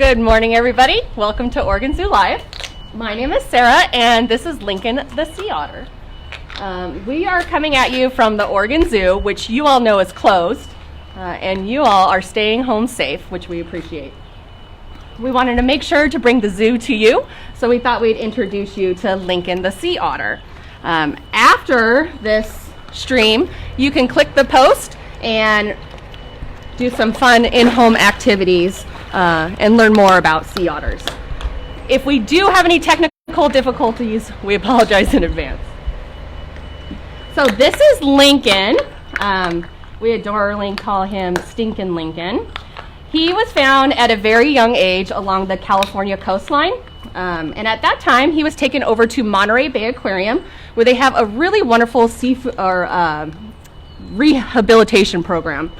Good morning, everybody. Welcome to Oregon Zoo Live. My name is Sarah, and this is Lincoln the sea otter. We are coming at you from the Oregon Zoo, which you all know is closed, and you all are staying home safe, which we appreciate. We wanted to make sure to bring the zoo to you, so we thought we'd introduce you to Lincoln the sea otter. After this stream, you can click the post and do some fun in-home activities and learn more about sea otters. If we do have any technical difficulties, we apologize in advance. So this is Lincoln. We adorably call him Stinkin' Lincoln. He was found at a very young age along the California coastline. And at that time, he was taken over to Monterey Bay Aquarium, where they have a really wonderful seafood or rehabilitation program.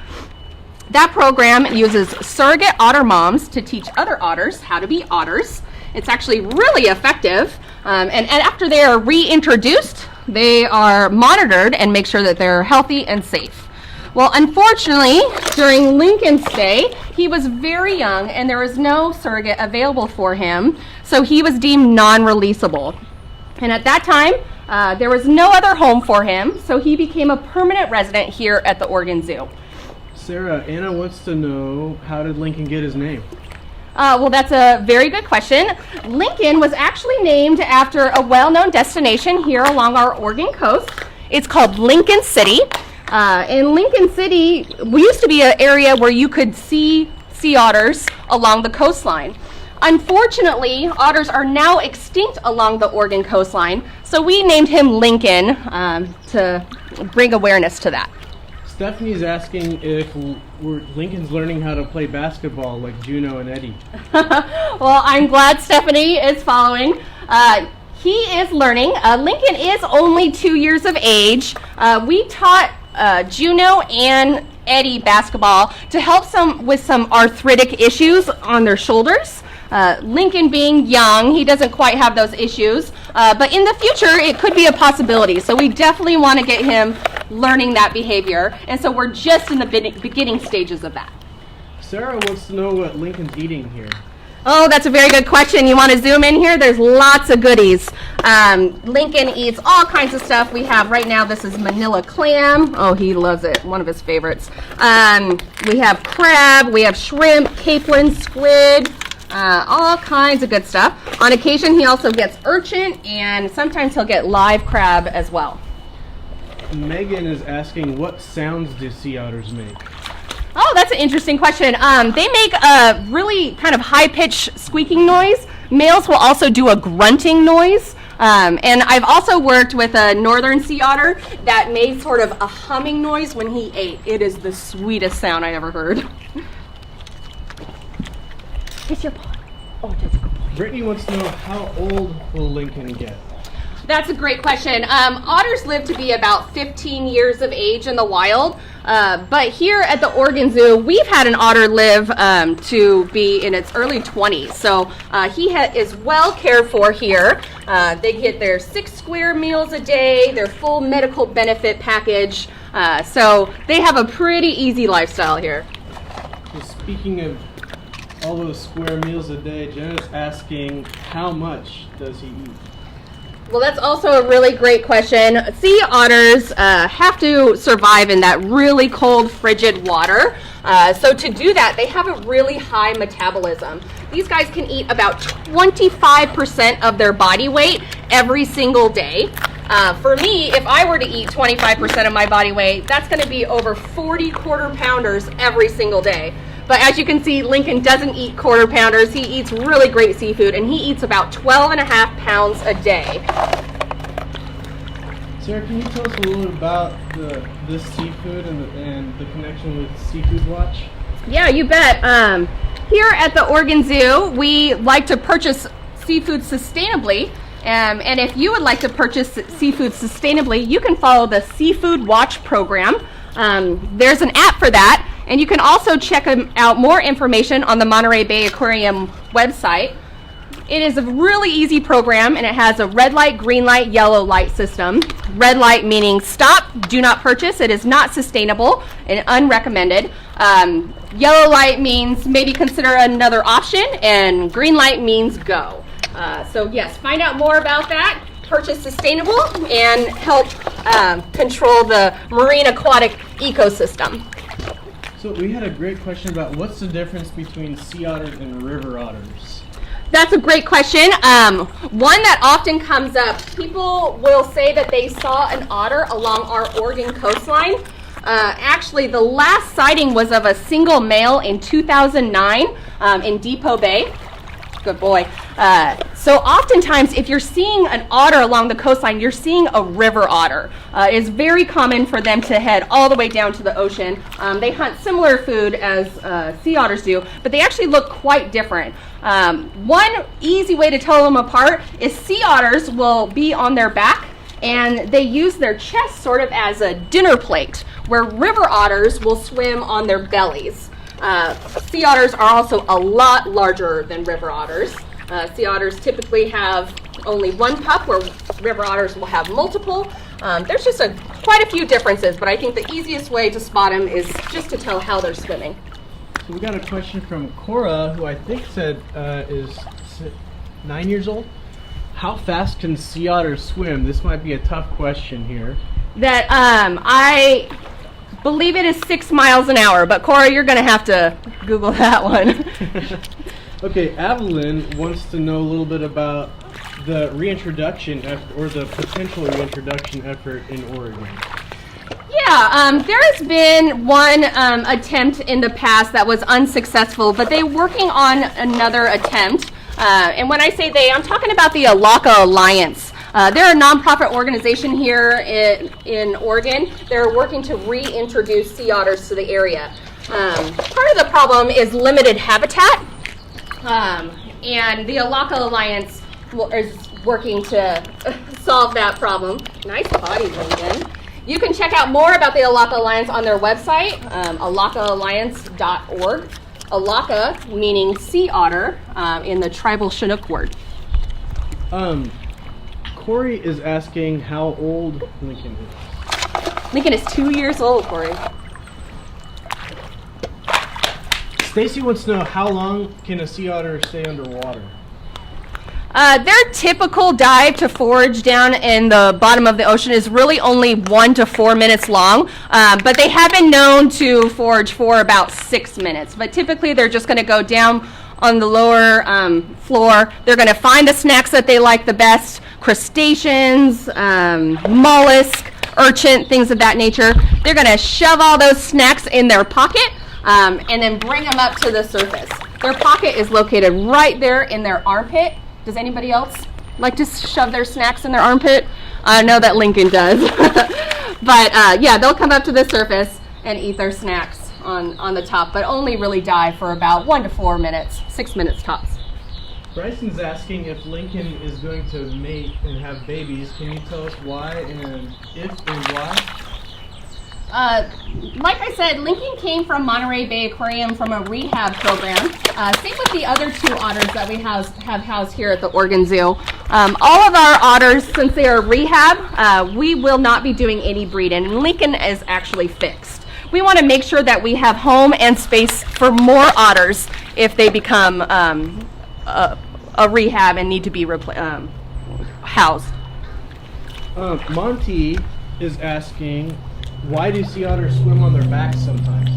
That program uses surrogate otter moms to teach other otters how to be otters. It's actually really effective. And after they are reintroduced, they are monitored and make sure that they're healthy and safe. Well, unfortunately, during Lincoln's stay, he was very young and there was no surrogate available for him, so he was deemed non-releasable. And at that time, there was no other home for him, so he became a permanent resident here at the Oregon Zoo. Sarah, Anna wants to know, how did Lincoln get his name? Well, that's a very good question. Lincoln was actually named after a well-known destination here along our Oregon coast. It's called Lincoln City. In Lincoln City, we used to be an area where you could see sea otters along the coastline. Unfortunately, otters are now extinct along the Oregon coastline, so we named him Lincoln to bring awareness to that. Stephanie's asking if Lincoln's learning how to play basketball like Juno and Eddie. Well, I'm glad Stephanie is following. He is learning. Lincoln is only 2 years of age. We taught Juno and Eddie basketball to help with some arthritic issues on their shoulders. Lincoln being young, he doesn't quite have those issues, but in the future it could be a possibility. So we definitely want to get him learning that behavior, and so we're just in the beginning stages of that. Sarah wants to know what Lincoln's eating here. Oh, that's a very good question. You want to zoom in here? There's lots of goodies. Lincoln eats all kinds of stuff. We have right now, this is Manila clam. Oh, he loves it. One of his favorites. We have crab, we have shrimp, capelin, squid, all kinds of good stuff. On occasion, he also gets urchin, and sometimes he'll get live crab as well. Megan is asking, what sounds do sea otters make? Oh, that's an interesting question. They make a really kind of high-pitched squeaking noise. Males will also do a grunting noise. And I've also worked with a northern sea otter that made sort of a humming noise when he ate. It is the sweetest sound I ever heard. It's your paw. Oh, that's a good boy. Brittany wants to know, how old will Lincoln get? That's a great question. Otters live to be about 15 years of age in the wild, but here at the Oregon Zoo, we've had an otter live to be in its early 20s. So he is well cared for here. They get their 6 square meals a day, their full medical benefit package. So they have a pretty easy lifestyle here. So speaking of all those square meals a day, Jenna's asking, how much does he eat? Well, that's also a really great question. Sea otters have to survive in that really cold, frigid water. So to do that, they have a really high metabolism. These guys can eat about 25% of their body weight every single day. For me, if I were to eat 25% of my body weight, that's going to be over 40 quarter pounders every single day. But as you can see, Lincoln doesn't eat quarter pounders. He eats really great seafood, and he eats about 12.5 pounds a day. Sarah, can you tell us a little bit about this seafood and the connection with Seafood Watch? Yeah, you bet. Here at the Oregon Zoo, we like to purchase seafood sustainably. And if you would like to purchase seafood sustainably, you can follow the Seafood Watch program. There's an app for that. And you can also check out more information on the Monterey Bay Aquarium website. It is a really easy program, and it has a red light, green light, yellow light system. Red light meaning stop, do not purchase. It is not sustainable and unrecommended. Yellow light means maybe consider another option, and green light means go. So yes, find out more about that, purchase sustainable, and help control the marine aquatic ecosystem. So we had a great question about what's the difference between sea otters and river otters? That's a great question. One that often comes up, people will say that they saw an otter along our Oregon coastline. Actually, the last sighting was of a single male in 2009 in Depot Bay. Good boy. So oftentimes, if you're seeing an otter along the coastline, you're seeing a river otter. It's very common for them to head all the way down to the ocean. They hunt similar food as sea otters do, but they actually look quite different. One easy way to tell them apart is sea otters will be on their back, and they use their chest sort of as a dinner plate, where river otters will swim on their bellies. Sea otters are also a lot larger than river otters. Sea otters typically have only one pup, where river otters will have multiple. There's just quite a few differences, but I think the easiest way to spot them is just to tell how they're swimming. So we got a question from Cora, who I think said is 9 years old. How fast can sea otters swim? This might be a tough question here. That I believe it is 6 miles an hour, but Cora, you're going to have to Google that one. Okay, Evelyn wants to know a little bit about the reintroduction or the potential reintroduction effort in Oregon. Yeah, there has been one attempt in the past that was unsuccessful, but they're working on another attempt. And when I say they, I'm talking about the Alaka Alliance. They're a nonprofit organization here in Oregon. They're working to reintroduce sea otters to the area. Part of the problem is limited habitat, and the Alaka Alliance is working to solve that problem. Nice potty, Lincoln. You can check out more about the Alaka Alliance on their website, alakaalliance.org. Alaka meaning sea otter in the tribal Chinook word. Corey is asking how old Lincoln is. Lincoln is 2 years old, Corey. Stacy wants to know how long can a sea otter stay underwater? Their typical dive to forage down in the bottom of the ocean is really only 1 to 4 minutes long, but they have been known to forage for about 6 minutes. But typically they're just going to go down on the lower floor. They're going to find the snacks that they like the best, crustaceans, mollusk, urchin, things of that nature. They're going to shove all those snacks in their pocket and then bring them up to the surface. Their pocket is located right there in their armpit. Does anybody else like to shove their snacks in their armpit? I know that Lincoln does. But yeah, they'll come up to the surface and eat their snacks on the top, but only really dive for about 1 to 4 minutes, 6 minutes tops. Bryson's asking if Lincoln is going to mate and have babies. Can you tell us why and if and why? Like I said, Lincoln came from Monterey Bay Aquarium from a rehab program. Same with the other 2 otters that we have housed here at the Oregon Zoo. All of our otters, since they are rehab, we will not be doing any breeding, and Lincoln is actually fixed. We want to make sure that we have home and space for more otters if they become a rehab and need to be housed. Monty is asking, why do sea otters swim on their backs sometimes?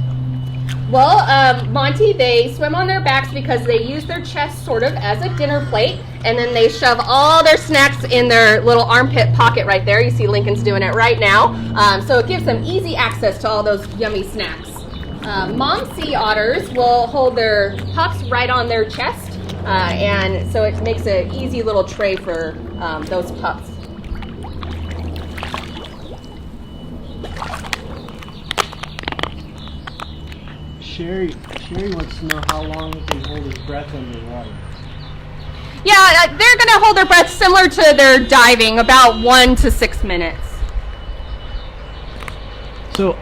Well, Monty, they swim on their backs because they use their chest sort of as a dinner plate, and then they shove all their snacks in their little armpit pocket right there. You see Lincoln's doing it right now. So it gives them easy access to all those yummy snacks. Mom sea otters will hold their pups right on their chest, and so it makes an easy little tray for those pups. Sherry wants to know how long he can hold his breath underwater. Yeah, they're going to hold their breath similar to their diving, about 1 to 6 minutes. So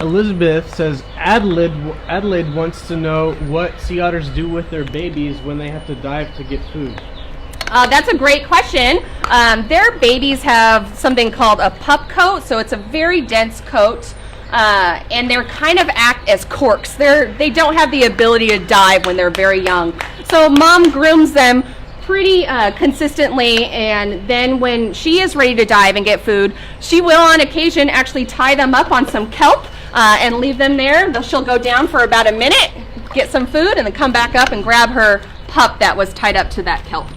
Elizabeth says Adelaide wants to know what sea otters do with their babies when they have to dive to get food. That's a great question. Their babies have something called a pup coat, so it's a very dense coat. and they're kind of act as corks. They don't have the ability to dive when they're very young. So mom grooms them pretty consistently, and then when she is ready to dive and get food, she will on occasion actually tie them up on some kelp and leave them there. She'll go down for about a minute, get some food, and then come back up and grab her pup that was tied up to that kelp.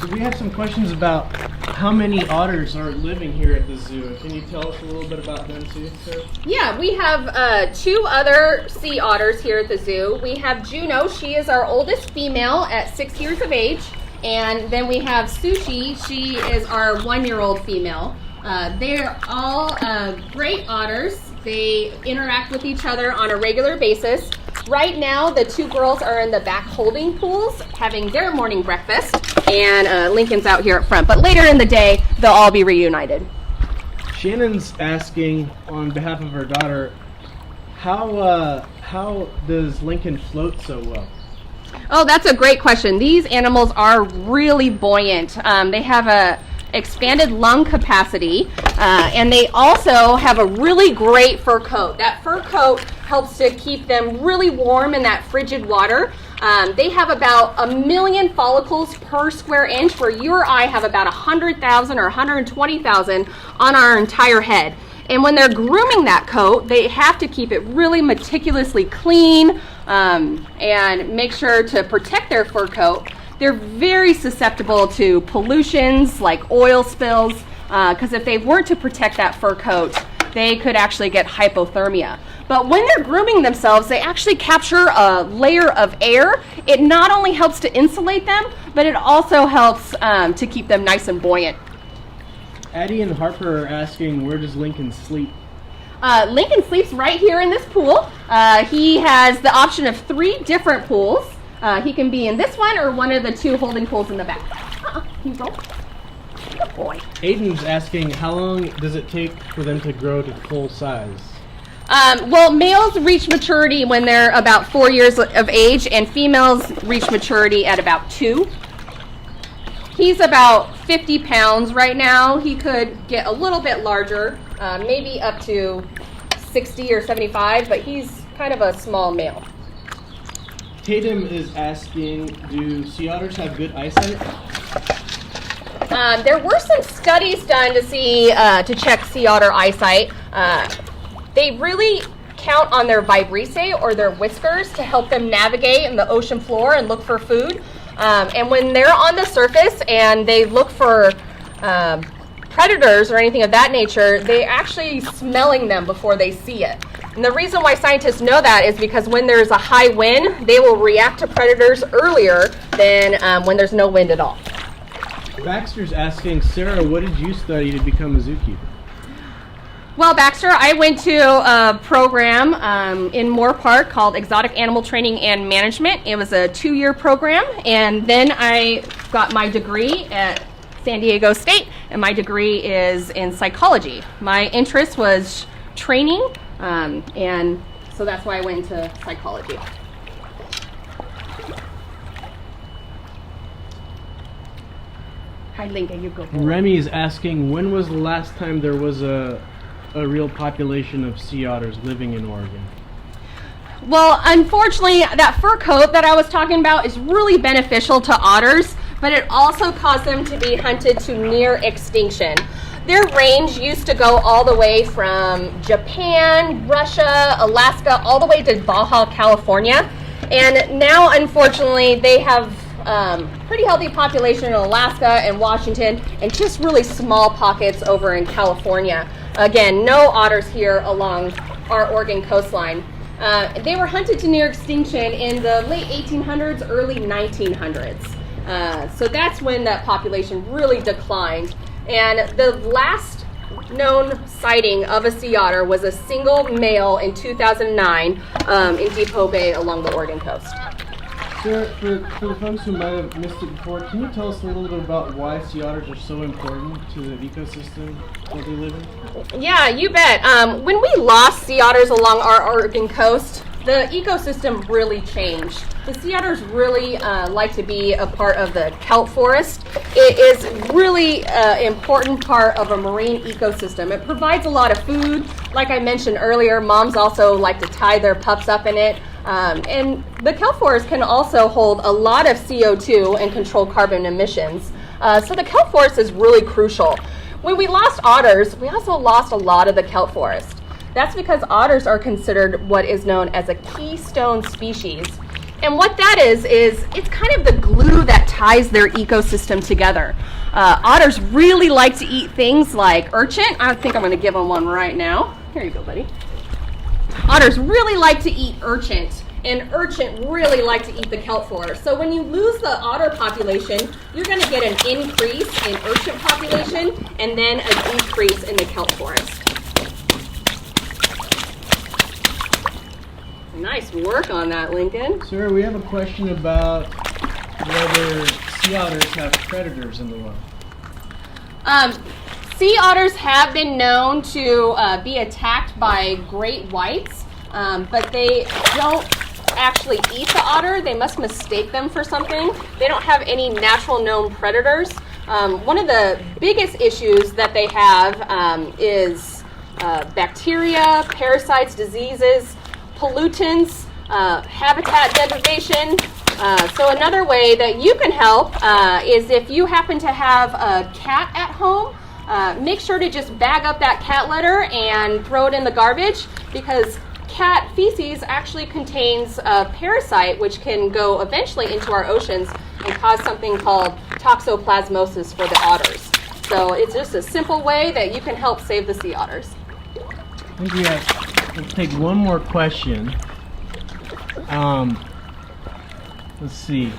So we have some questions about how many otters are living here at the zoo. Can you tell us a little bit about them too, Sarah? Yeah, we have 2 other sea otters here at the zoo. We have Juno. She is our oldest female at 6 years of age. And then we have Sushi. She is our 1-year-old female. They're all great otters. They interact with each other on a regular basis. Right now, the 2 girls are in the back holding pools having their morning breakfast, and Lincoln's out here up front. But later in the day, they'll all be reunited. Shannon's asking on behalf of her daughter, how does Lincoln float so well? Oh, that's a great question. These animals are really buoyant. They have a expanded lung capacity, and they also have a really great fur coat. That fur coat helps to keep them really warm in that frigid water. They have about 1 million follicles per square inch, where you or I have about 100,000 or 120,000 on our entire head. And when they're grooming that coat, they have to keep it really meticulously clean and make sure to protect their fur coat. They're very susceptible to pollutions like oil spills, because if they weren't to protect that fur coat, they could actually get hypothermia. But when they're grooming themselves, they actually capture a layer of air. It not only helps to insulate them, but it also helps to keep them nice and buoyant. Addie and Harper are asking, where does Lincoln sleep? Lincoln sleeps right here in this pool. He has the option of 3 different pools. He can be in this one or one of the 2 holding pools in the back. Can you go? Good boy. Aiden's asking, how long does it take for them to grow to full size? Well, males reach maturity when they're about 4 years of age, and females reach maturity at about 2. He's about 50 pounds right now. He could get a little bit larger, maybe up to 60 or 75, but he's kind of a small male. Tatum is asking, do sea otters have good eyesight? There were some studies done to see to check sea otter eyesight. They really count on their vibrissae, or their whiskers, to help them navigate in the ocean floor and look for food. And when they're on the surface and they look for predators or anything of that nature, they're actually smelling them before they see it. And the reason why scientists know that is because when there's a high wind, they will react to predators earlier than when there's no wind at all. Baxter's asking, Sarah, what did you study to become a zookeeper? Well, Baxter, I went to a program in Moore Park called Exotic Animal Training and Management. It was a 2-year program, and then I got my degree at San Diego State, and my degree is in psychology. My interest was training, and so that's why I went into psychology. Hi, Lincoln, you go. Remy is asking, when was the last time there was a real population of sea otters living in Oregon? Well, unfortunately, that fur coat that I was talking about is really beneficial to otters, but it also caused them to be hunted to near extinction. Their range used to go all the way from Japan, Russia, Alaska, all the way to Baja, California. And now, unfortunately, they have pretty healthy population in Alaska and Washington, and just really small pockets over in California. Again, no otters here along our Oregon coastline. They were hunted to near extinction in the late 1800s, early 1900s. So that's when that population really declined. And the last known sighting of a sea otter was a single male in 2009 in Depot Bay along the Oregon coast. Sarah, for the folks who might have missed it before, can you tell us a little bit about why sea otters are so important to the ecosystem that they live in? Yeah, you bet. When we lost sea otters along our Oregon coast, the ecosystem really changed. The sea otters really like to be a part of the kelp forest, it is really important part of a marine ecosystem. It provides a lot of food. Like I mentioned earlier, moms also like to tie their pups up in it. And the kelp forest can also hold a lot of CO2 and control carbon emissions. So the kelp forest is really crucial. When we lost otters, we also lost a lot of the kelp forest. That's because otters are considered what is known as a keystone species. And what that is it's kind of the glue that ties their ecosystem together. Otters really like to eat things like urchin. I think I'm going to give them one right now. Here you go, buddy. Otters really like to eat urchin, and urchin really like to eat the kelp forest. So when you lose the otter population, you're going to get an increase in urchin population and then a decrease in the kelp forest. Nice work on that, Lincoln. Sir, we have a question about whether sea otters have predators in the wild. Sea otters have been known to be attacked by great whites, but they don't actually eat the otter. They must mistake them for something. They don't have any natural known predators. One of the biggest issues that they have is bacteria, parasites, diseases, pollutants, habitat degradation. So another way that you can help is if you happen to have a cat at home, make sure to just bag up that cat litter and throw it in the garbage, because cat feces actually contains a parasite which can go eventually into our oceans and cause something called toxoplasmosis for the otters. So it's just a simple way that you can help save the sea otters. I think we'll take one more question. Let's see.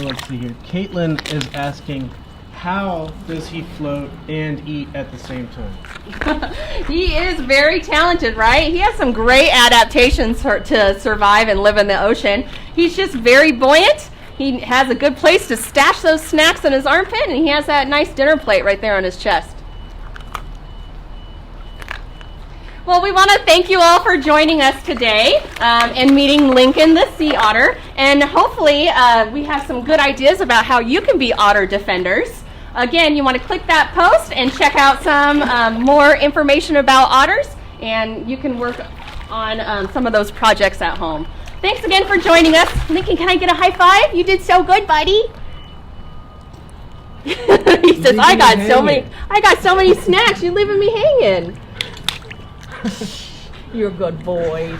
Let's see here. Caitlin is asking, how does he float and eat at the same time? He is very talented, right? He has some great adaptations to survive and live in the ocean. He's just very buoyant. He has a good place to stash those snacks in his armpit, and he has that nice dinner plate right there on his chest. Well, we want to thank you all for joining us today and meeting Lincoln the sea otter. And hopefully we have some good ideas about how you can be otter defenders. Again, you want to click that post and check out some more information about otters, and you can work on some of those projects at home. Thanks again for joining us. Lincoln, can I get a high five? You did so good, buddy. He says, I got so many snacks, you're leaving me hanging. You're a good boy.